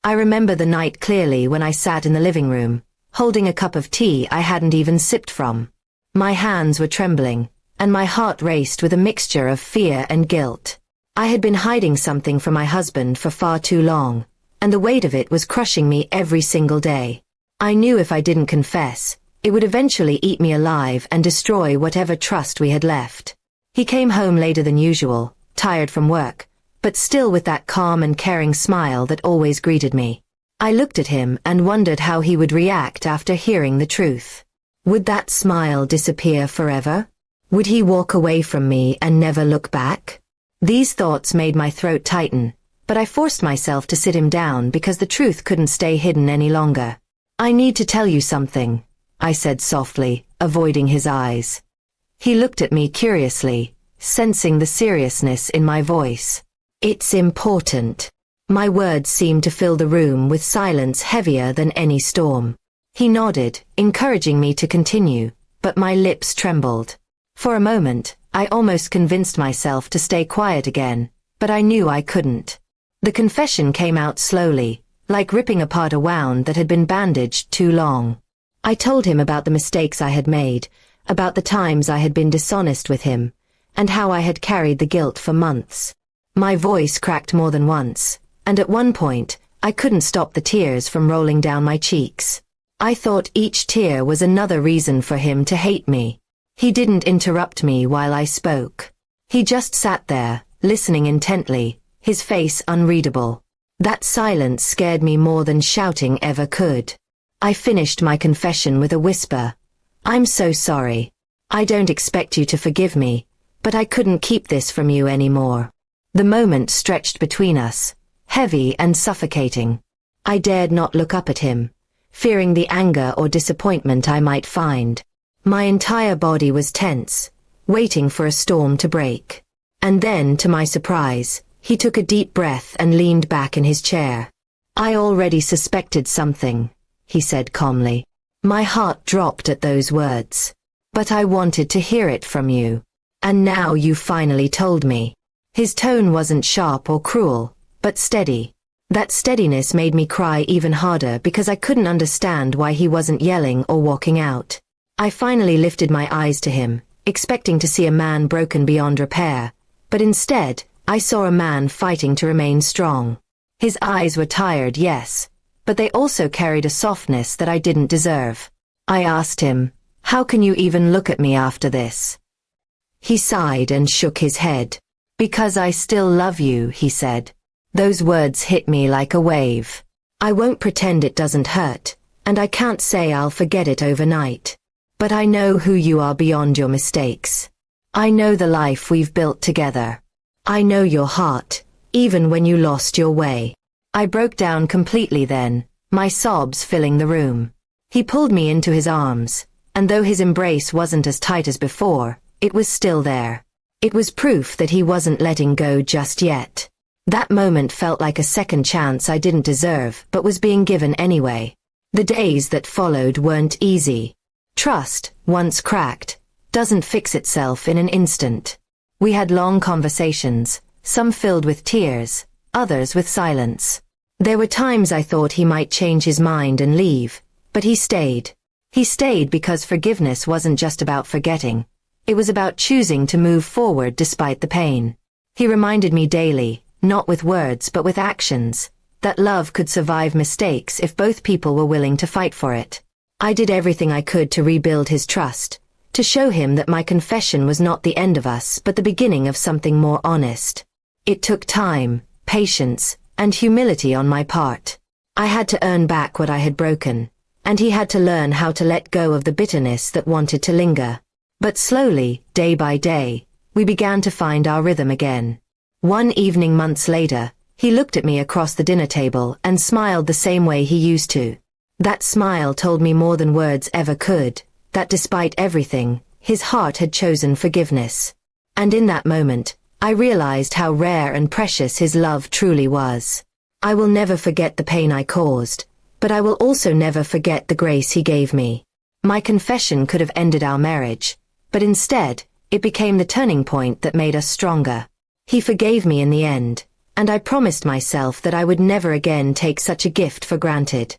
I remember the night clearly when I sat in the living room, holding a cup of tea I hadn't even sipped from. My hands were trembling, and my heart raced with a mixture of fear and guilt. I had been hiding something from my husband for far too long, and the weight of it was crushing me every single day. I knew if I didn't confess, it would eventually eat me alive and destroy whatever trust we had left. He came home later than usual, tired from work, but still with that calm and caring smile that always greeted me. I looked at him and wondered how he would react after hearing the truth. Would that smile disappear forever? Would he walk away from me and never look back? These thoughts made my throat tighten, but I forced myself to sit him down because the truth couldn't stay hidden any longer. "I need to tell you something," I said softly, avoiding his eyes. He looked at me curiously, sensing the seriousness in my voice. "It's important." My words seemed to fill the room with silence heavier than any storm. He nodded, encouraging me to continue, but my lips trembled. For a moment, I almost convinced myself to stay quiet again, but I knew I couldn't. The confession came out slowly, like ripping apart a wound that had been bandaged too long. I told him about the mistakes I had made, about the times I had been dishonest with him, and how I had carried the guilt for months. My voice cracked more than once, and at one point, I couldn't stop the tears from rolling down my cheeks. I thought each tear was another reason for him to hate me. He didn't interrupt me while I spoke. He just sat there, listening intently, his face unreadable. That silence scared me more than shouting ever could. I finished my confession with a whisper. "I'm so sorry. I don't expect you to forgive me, but I couldn't keep this from you anymore." The moment stretched between us, heavy and suffocating. I dared not look up at him, fearing the anger or disappointment I might find. My entire body was tense, waiting for a storm to break. And then, to my surprise, he took a deep breath and leaned back in his chair. "I already suspected something," he said calmly. My heart dropped at those words. "But I wanted to hear it from you. And now you finally told me." His tone wasn't sharp or cruel, but steady. That steadiness made me cry even harder because I couldn't understand why he wasn't yelling or walking out. I finally lifted my eyes to him, expecting to see a man broken beyond repair, but instead, I saw a man fighting to remain strong. His eyes were tired, yes, but they also carried a softness that I didn't deserve. I asked him, "How can you even look at me after this?" He sighed and shook his head. "Because I still love you," he said. Those words hit me like a wave. I won't pretend it doesn't hurt, and I can't say I'll forget it overnight. But I know who you are beyond your mistakes. I know the life we've built together. I know your heart, even when you lost your way. I broke down completely then, my sobs filling the room. He pulled me into his arms, and though his embrace wasn't as tight as before, it was still there. It was proof that he wasn't letting go just yet. That moment felt like a second chance I didn't deserve but was being given anyway. The days that followed weren't easy. Trust, once cracked, doesn't fix itself in an instant. We had long conversations, some filled with tears, others with silence. There were times I thought he might change his mind and leave, but he stayed. He stayed because forgiveness wasn't just about forgetting. It was about choosing to move forward despite the pain. He reminded me daily, not with words but with actions, that love could survive mistakes if both people were willing to fight for it. I did everything I could to rebuild his trust, to show him that my confession was not the end of us but the beginning of something more honest. It took time, patience, and humility on my part. I had to earn back what I had broken, and he had to learn how to let go of the bitterness that wanted to linger. But slowly, day by day, we began to find our rhythm again. One evening months later, he looked at me across the dinner table and smiled the same way he used to. That smile told me more than words ever could, that despite everything, his heart had chosen forgiveness. And in that moment, I realized how rare and precious his love truly was. I will never forget the pain I caused, but I will also never forget the grace he gave me. My confession could have ended our marriage, but instead, it became the turning point that made us stronger. He forgave me in the end, and I promised myself that I would never again take such a gift for granted.